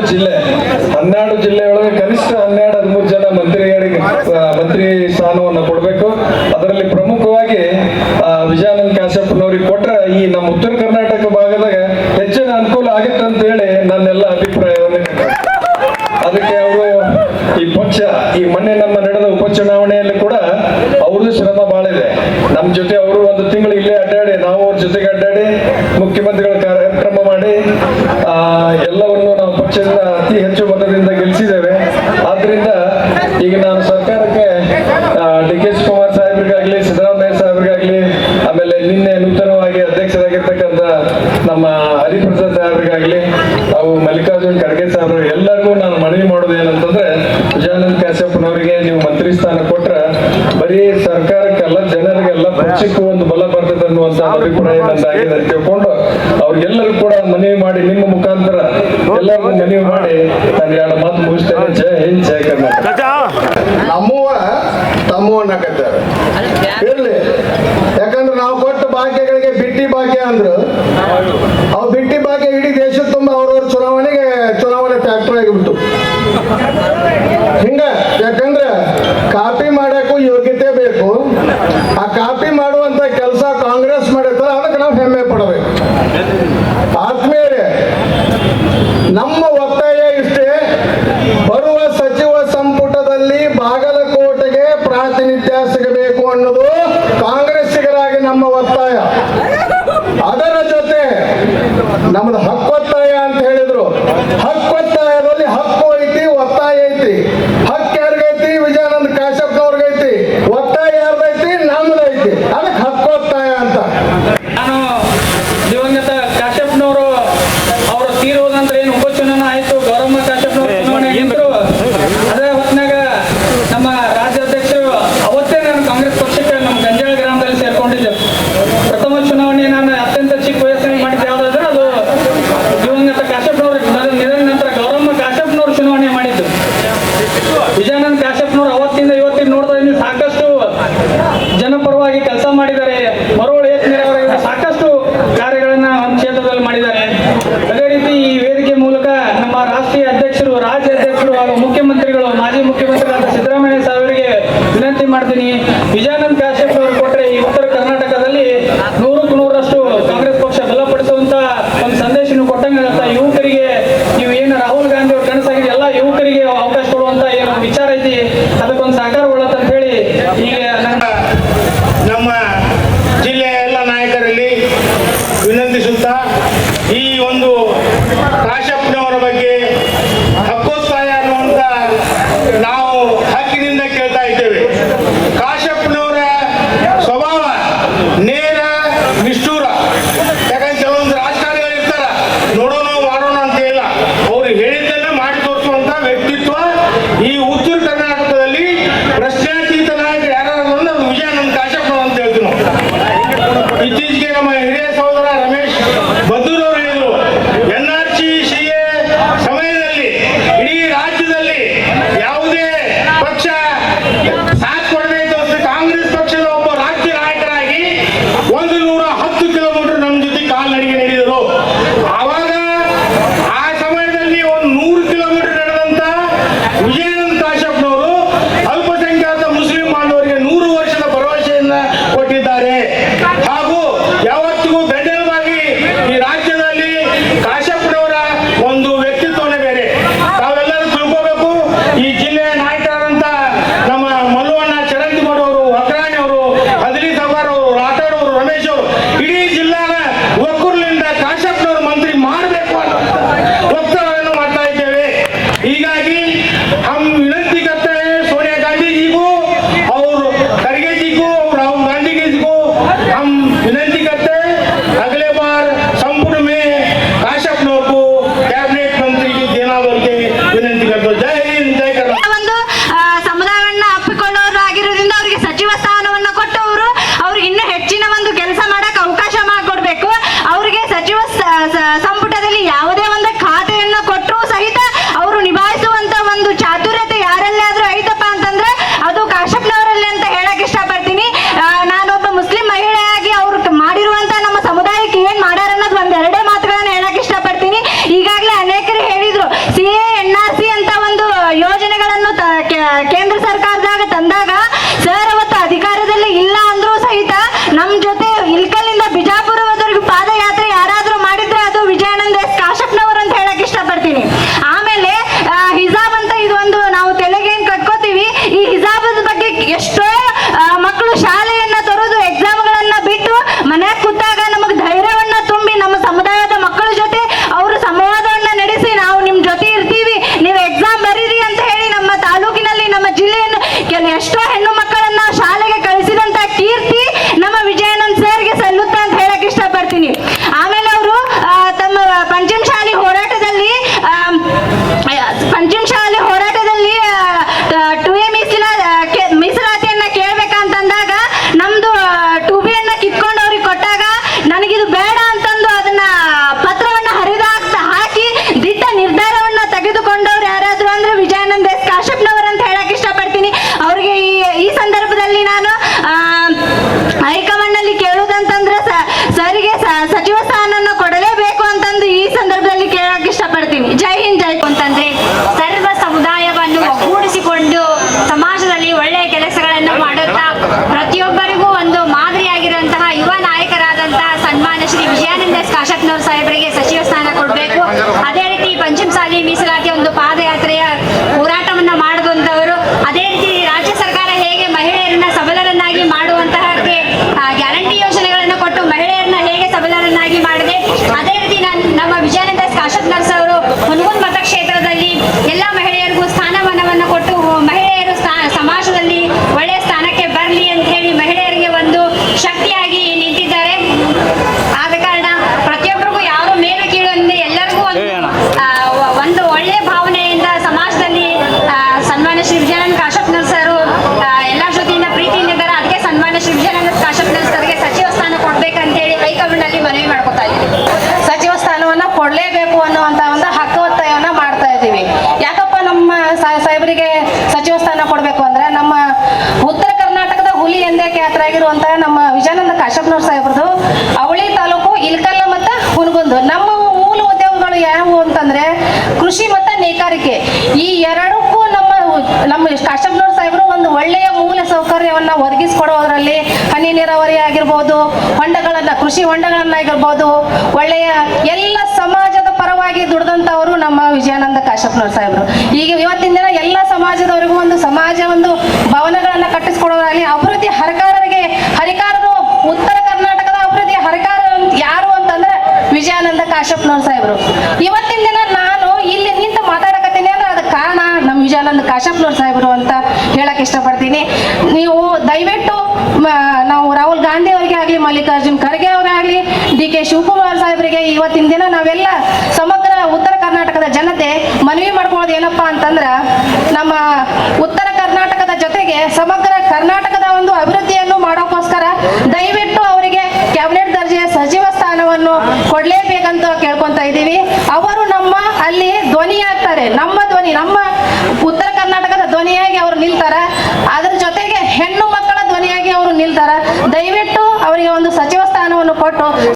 12 ಜಿಲ್ಲೆಯೊಳಗೆ ಕನಿಷ್ಠ 12-13 ಜನ ಮಂತ್ರಿ ಸ್ಥಾನವನ್ನು ಕೊಡಬೇಕು. ಅದರಲ್ಲಿ ಪ್ರಮುಖವಾಗಿ ವಿಜಯಾನಂದ ಕಾಶ್ಯಪ್ಪನವ್ರಿಗೆ ಕೊಟ್ರೆ ಈ ನಮ್ಮ ಉತ್ತರ ಕರ್ನಾಟಕ ಭಾಗದಾಗ ಹೆಚ್ಚಿನ ಅನುಕೂಲ ಆಗುತ್ತೆ ಅಂತ ಹೇಳಿ ನನ್ನೆಲ್ಲ ಅಭಿಪ್ರಾಯವನ್ನು. ಅದಕ್ಕೆ ಅವರು ಈ ಪಕ್ಷ ಈ ಮೊನ್ನೆ ನಮ್ಮ ನಡೆದ ಉಪಚುನಾವಣೆಯಲ್ಲಿ ಕೂಡ ಅವ್ರದ್ದು ಶ್ರಮ ಬಹಳ ಇದೆ. ನಮ್ಮ ಜೊತೆ ಅವರು 1 ತಿಂಗಳು ಇಲ್ಲೇ ಅಡ್ಡಾಡಿ, ನಾವು ಅವ್ರ ಜೊತೆಗೆ ಅಡ್ಡಾಡಿ ಮುಖ್ಯಮಂತ್ರಿಗಳ ಕಾರ್ಯಕ್ರಮ ಮಾಡಿ ಎಲ್ಲವನ್ನು ನಾವು ಪಕ್ಷದಿಂದ ಅತಿ ಹೆಚ್ಚು ಮತದಿಂದ ಗೆಲ್ಲಿಸಿದ್ದೇವೆ. ಆದ್ರಿಂದ ಈಗ ನಾನು ಸರ್ಕಾರಕ್ಕೆ ಡಿ.ಕೆ. ಶಿವಕುಮಾರ್ ಸಾಹೇಬ್ರಿಗಾಗ್ಲಿ, ಸಿದ್ದರಾಮಯ್ಯ ಸಾಹೇಬ್ರಿಗಾಗ್ಲಿ, ಆಮೇಲೆ ನಿನ್ನೆ ನೂತನವಾಗಿ ಅಧ್ಯಕ್ಷರಾಗಿರ್ತಕ್ಕಂಥ ನಮ್ಮ ಹರಿಪ್ರಸಾದ್ ಸಾಹೇಬ್ರಿಗಾಗ್ಲಿ, ಅವು ಮಲ್ಲಿಕಾರ್ಜುನ್ ಖರ್ಗೆ ಸಾಹೇಬ್ರು ಎಲ್ಲರಿಗೂ ನಾನು ಮನವಿ ಮಾಡೋದು ಏನಂತಂದ್ರೆ, ವಿಜಯಾನಂದ ಕಾಶ್ಯಪ್ಪನವರಿಗೆ ನೀವು ಮಂತ್ರಿ ಸ್ಥಾನ ಕೊಟ್ರ ಬರೀ ಸರ್ಕಾರಕ್ಕೆಲ್ಲ ಜನರಿಗೆಲ್ಲ ಪಕ್ಷಕ್ಕೂ ಒಂದು ಬಲ ಬರ್ತದೆ ಅನ್ನುವಂತ ಅಭಿಪ್ರಾಯ ನಂದಾಗಿದೆ ಅಂತ ತಿಳ್ಕೊಂಡು ಅವ್ರಿಗೆಲ್ಲರೂ ಕೂಡ ಮನವಿ ಮಾಡಿ, ನಿಮ್ಮ ಮುಖಾಂತರ ಎಲ್ಲರಿಗೂ ಮನವಿ ಮಾಡಿ ನಾನು 2 ಮಾತು ಮುಗಿಸ್ತೇನೆ. ಜೈ ಹಿಂದ್, ಜೈ ಕರ್ನಾಟಕ. ನಮ್ಮವ ತಮ್ಮವನ್ನಕತ್ತಾರೆ ಇರ್ಲಿ. ಯಾಕಂದ್ರೆ ನಾವು ಕೊಟ್ಟ ಭಾಗ್ಯಗಳಿಗೆ ಬಿಟ್ಟಿ ಭಾಗ್ಯ ಅಂದ್ರು, ಅವು ಬಿಟ್ಟಿ ಭಾಗ್ಯ ಇಡೀ ದೇಶದ ತುಂಬ ಅವ್ರವ್ರ ಚುನಾವಣೆ ಫ್ಯಾಕ್ಟರ್ ಆಗಿಬಿಟ್ಟು ಹಿಂಗ. ಯಾಕಂದ್ರೆ ಕಾಪಿ ಮಾಡಕ್ಕೂ ಯೋಗ್ಯತೆ ಬೇಕು. ಆ ಕಾಪಿ ಮಾಡುವಂತ ಕೆಲಸ ಕಾಂಗ್ರೆಸ್ ಮಾಡಿರ್ತಾರೆ, ಅದಕ್ಕೆ ನಾವು ಹೆಮ್ಮೆ ಪಡಬೇಕು. ಆದ್ಮೇಲೆ ನಮ್ಮ ಒತ್ತಾಯ ಇಷ್ಟೇ, ಬರುವ ಸಚಿವ ಸಂಪುಟದಲ್ಲಿ ಬಾಗಲಕೋಟೆಗೆ ಪ್ರಾತಿನಿಧ್ಯ ಸಿಗಬೇಕು ಅನ್ನೋದು ಕಾಂಗ್ರೆಸ್ಸಿಗರಾಗಿ ನಮ್ಮ ಒತ್ತಾಯ. ಅದರ ಜೊತೆ ನಮ್ದು ಹಕ್ಕೊತ್ತಾಯ ಅಂತ ಹೇಳಿದ್ರು. ಹಕ್ಕೊತ್ತಾಯದಲ್ಲಿ ಹಕ್ಕು ಐತಿ, ಒತ್ತಾಯ ಐತಿ. ಹಕ್ಕು ಯಾರಿಗೈತಿ? ವಿಜಯಾನಂದ ಕಾಶ್ಯಪ್ಪನವ್ರಿಗೈತಿ. ಒತ್ತಾಯ ಯಾರ್ದೈತಿ? ನಮ್ದೈತಿ. ಅದಕ್ಕೆ ಹಕ್ಕೊತ್ತಾಯ ಅಂತ. ನಾನು ದಿವಂಗತ ಕಾಶ್ಯಪ್ಪನವರು ಅವರು ತೀರೋದ ನಂತರ ಏನು ಉಪಚುನಾವಣೆ ಆಯ್ತು, ಗೌರಮ್ಮ ಕಾಶ್ಯಪ್ಪನವರು ಚುನಾವಣೆ ಆಗಿದ್ರು. ಅದೇ ಹೊತ್ತಿನಾಗ ನಮ್ಮ ರಾಜ್ಯಾಧ್ಯಕ್ಷರು ಅವತ್ತೇ ನಾನು ಕಾಂಗ್ರೆಸ್ ಪಕ್ಷಕ್ಕೆ ನಮ್ಮ ಗಂಜಾಳ ಗ್ರಾಮದಲ್ಲಿ ಸೇರ್ಕೊಂಡಿದ್ದೆ. ಪ್ರಥಮ ಚುನಾವಣೆ ನಾನು ಅತ್ಯಂತ ಚಿಕ್ಕ ವಯಸ್ಸಿನಲ್ಲಿ ಮಾಡಿದ್ದೆ ಯಾವುದಾದ್ರೆ ಅದು ದಿವಂಗತ ಕಾಶ್ಯಪ್ಪನವರು ನಿಧನ ನಂತರ ಗೌರಮ್ಮ ಕಾಶ್ಯಪ್ಪನವರು ಚುನಾವಣೆ ಮಾಡಿದ್ದು. ವಿಜಯಾನಂದ ಕಾಶ್ಯಪ್ಪನವರು ಅವತ್ತಿಂದ ಇವತ್ತಿನ ನೋಡಿದ್ರೆ ನೀವು ಸಾಕಷ್ಟು ಜನಪರವಾಗಿ ಕೆಲಸ ಮಾಡಿದ್ದಾರೆ. ಮರೋಳು ಏತನೀರಾವರಿ ಸಾಕಷ್ಟು ಕಾರ್ಯಗಳನ್ನ ಒಂದು ಕ್ಷೇತ್ರದಲ್ಲಿ ಮಾಡಿದ್ದಾರೆ. ಅದೇ ರೀತಿ ಈ ವೇದಿಕೆ ಮೂಲಕ ನಮ್ಮ ರಾಷ್ಟ್ರೀಯ ಅಧ್ಯಕ್ಷರು, ರಾಜ್ಯ ಅಧ್ಯಕ್ಷರು ಹಾಗೂ ಮುಖ್ಯಮಂತ್ರಿಗಳು, ಮಾಜಿ ಮುಖ್ಯಮಂತ್ರಿಗಳಾದ ಸಿದ್ದರಾಮಯ್ಯ ಸಾಹೇಬರಿಗೆ ವಿನಂತಿ ಮಾಡ್ತೀನಿ, ವಿಜಯಾನಂದ ಕಾಶ್ಯಪ್ ಅವರು ಕೊಟ್ಟರೆ ಈ ಉತ್ತರ ಕರ್ನಾಟಕದಲ್ಲಿ 100ಕ್ಕೆ 100ರಷ್ಟು ಕಾಂಗ್ರೆಸ್ ಪಕ್ಷ ಬಲಪಡಿಸುವಂತ ಒಂದು ಸಂದೇಶ ನೀವು ಕೊಟ್ಟಂಗಾಗತ್ತ. ಯುವಕರಿಗೆ ನೀವು ಏನು ರಾಹುಲ್ ಗಾಂಧಿ ಅವ್ರ ಕನಸಾಗಿದೆ, ಎಲ್ಲ ಯುವಕರಿಗೆ ಅವಕಾಶ ಕೊಡುವಂತ ಏನು ವಿಚಾರ ಐತಿ, ಅದಕ್ಕೊಂದು ಸಹಕಾರಗೊಳ್ಳತ್ತ ಅಂತ ಹೇಳಿ ಈಗ ನಮ್ಮ ಜಿಲ್ಲೆಯ ಎಲ್ಲ ನಾಯಕರಲ್ಲಿ ವಿನಂತಿಸುತ್ತಾ, ಈ ಒಂದು ಕಾಶ್ಯಪ್ಪನವರ ಬಗ್ಗೆ ಹಕ್ಕೊತ್ತಾಯ ಅನ್ನುವಂತ ನಾವು ಹಕ್ಕಿನಿಂದ ಕೇಳ್ತಾ ಇದ್ದೇವೆ. ಕಾಶ್ಯಪ್ಪನವರ ಎಲ್ಲ ಮಹಿಳೆಯರಿಗೂ ಸ್ಥಾನಮಾನವನ್ನು ಕೊಟ್ಟು ಮಹಿಳೆಯರು ಸಮಾಜದಲ್ಲಿ ಒಳ್ಳೆಯ ಸ್ಥಾನಕ್ಕೆ ಬರಲಿ ಅಂತ ಹೇಳಿ ಮಹಿಳೆಯರಿಗೆ ಒಂದು ಶಕ್ತಿಯಾಗಿ ನಿಂತಿದ್ದಾರೆ. ಆದ ಕಾರಣ ಪ್ರತಿಯೊಬ್ಬರಿಗೂ ಯಾರು ಮೇಲು ಕೀಳು ಅಂದ್ರೆ ಎಲ್ಲರಿಗೂ ಒಂದು ಒಳ್ಳೆಯ ಭಾವನೆಯಿಂದ ಸಮಾಜದಲ್ಲಿ ಸನ್ಮಾನ್ಯ ಶ್ರೀ ವಿಜಯಾನಂದ ಕಾಶಪ್ಪನವರ್ ಸರ್ ಎಲ್ಲರ ಜೊತೆಯಿಂದ ಪ್ರೀತಿಯಿಂದ ಇದ್ದಾರೆ. ಅದಕ್ಕೆ ಸನ್ಮಾನ್ಯ ಶ್ರೀ ವಿಜಯಾನಂದ ಕಾಶಪ್ಪನವರ್ ಸರ್ಗೆ ಸಚಿವ ಸ್ಥಾನ ಕೊಡ್ಬೇಕಂತ ಹೇಳಿ ಹೈಕಮಾಂಡ್ ಅಲ್ಲಿ ಮನವಿ ಮಾಡ್ಕೊತಾ ಇದ್ದೀವಿ. ಸಚಿವ ಸ್ಥಾನವನ್ನ ಕೊಡಲೇಬೇಕು ಅನ್ನುವಂತ ಒಂದು ಹಕ್ಕೊತ್ತಾಯವನ್ನ ಮಾಡ್ತಾ ಇದ್ದೀವಿ. ಯಾಕಪ್ಪ ನಮ್ಮ ಸಾಹೇಬರಿಗೆ ಸಚಿವ ಸ್ಥಾನ ಕೊಡಬೇಕು ಅಂದ್ರೆ ನಮ್ಮ ಉತ್ತರ ಕರ್ನಾಟಕದ ಹುಲಿ ಎಂದೇ ಖ್ಯಾತರಾಗಿರುವಂತಹ ನಮ್ಮ ವಿಜಯಾನಂದ ಕಾಶಪ್ಪನವರ್ ಸಾಹೇಬ್ರದು ಅವಳಿ ತಾಲೂಕು ಇಲ್ಕಲ್ಲ ಮತ್ತು ಹುನಗುಂದ. ನಮ್ಮ ಮೂಲ ಉದ್ಯೋಗಗಳು ಯಾವುವು ಅಂತಂದ್ರೆ ಕೃಷಿ ಮತ್ತು ನೇಕಾರಿಕೆ. ಈ ಎರಡಕ್ಕೂ ನಮ್ಮ ಕಾಶಪ್ಪನವರ್ ಸಾಹೇಬರು ಒಂದು ಒಳ್ಳೆಯ ಮೂಲ ಸೌಕರ್ಯವನ್ನ ಒದಗಿಸಿಕೊಡೋದ್ರಲ್ಲಿ ಹನಿ ನೀರಾವರಿ ಆಗಿರ್ಬೋದು, ಕೃಷಿ ಹೊಂಡಗಳನ್ನಾಗಿರ್ಬೋದು, ಒಳ್ಳೆಯ ಎಲ್ಲ ಸಮಾಜದ ಪರವಾಗಿ ದುಡಿದಂಥವರು ನಮ್ಮ ವಿಜಯಾನಂದ ಕಾಶಪ್ಪನವರ್ ಸಾಹೇಬರು. ಈಗ ಇವತ್ತಿನ ದಿನ ಎಲ್ಲ ಸಮಾಜದವರಿಗೂ ಒಂದು ಭವನಗಳನ್ನ ಕಟ್ಟಿಸ್ಕೊಡೋದ್ರಲ್ಲಿ ಅಭಿವೃದ್ಧಿ ಹರಿಕಾರರು ಉತ್ತರ ಕರ್ನಾಟಕದ ಅಭಿವೃದ್ಧಿ ಹರಿಕಾರ ಯಾರು ಅಂತಂದ್ರೆ ವಿಜಯಾನಂದ ಕಾಶಪ್ಪನವರ್ ಸಾಹೇಬರು. ಇವತ್ತಿನ ದಿನ ನಾನು ಇಲ್ಲಿ ನಿಂತು ಮಾತಾಡಕತ್ತೀನಿ ಅಂದ್ರೆ ಅದಕ್ಕೆ ಕಾರಣ ನಮ್ಮ ವಿಜಯಾನಂದ ಕಾಶಪ್ಪನವರ್ ಸಾಹೇಬರು ಅಂತ ಹೇಳಕ್ ಇಷ್ಟಪಡ್ತೀನಿ. ನೀವು ದಯವಿಟ್ಟು ನಾವು ರಾಹುಲ್ ಗಾಂಧಿ ಅವರಿಗೆ ಆಗಲಿ, ಮಲ್ಲಿಕಾರ್ಜುನ್ ಖರ್ಗೆ ಅವರಾಗಲಿ, DK ಶಿವಕುಮಾರ್ ಸಾಹೇಬರಿಗೆ ಇವತ್ತಿನ ದಿನ ನಾವೆಲ್ಲ ಸಮಗ್ರ ಉತ್ತರ ಕರ್ನಾಟಕದ ಜನತೆ ಮನವಿ ಮಾಡ್ಕೊಳ್ಳೋದು ಏನಪ್ಪಾ ಅಂತಂದ್ರ ನಮ್ಮ ಉತ್ತರ ಕರ್ನಾಟಕದ ಜೊತೆಗೆ ಸಮಗ್ರ ಕರ್ನಾಟಕದ ಒಂದು ಅಭಿವೃದ್ಧಿಯನ್ನು ಮಾಡೋಕ್ಕೋಸ್ಕರ ದಯವಿಟ್ಟು ಅವರಿಗೆ ಕ್ಯಾಬಿನೆಟ್ ದರ್ಜೆಯ ಸಚಿವ ಸ್ಥಾನವನ್ನು ಕೊಡ್ಲೇಬೇಕಂತ ಕೇಳ್ಕೊಂತ ಇದ್ದೀವಿ. ಅವರು ನಮ್ಮ ಅಲ್ಲಿ ಧ್ವನಿ ಆಗ್ತಾರೆ, ನಮ್ಮ ಉತ್ತರ ಕರ್ನಾಟಕದ ಧ್ವನಿಯಾಗಿ ಅವರು ನಿಲ್ತಾರ. ಅದ್ರ ಜೊತೆಗೆ ಹೆಣ್ಣು ಮಕ್ಕಳ ಧ್ವನಿಯಾಗಿ ಅವರು ನಿಲ್ತಾರ. ದಯವಿಟ್ಟು ಅವರಿಗೆ ಒಂದು ಸಚಿವ ಸ್ಥಾನವನ್ನು ಕೊಟ್ಟು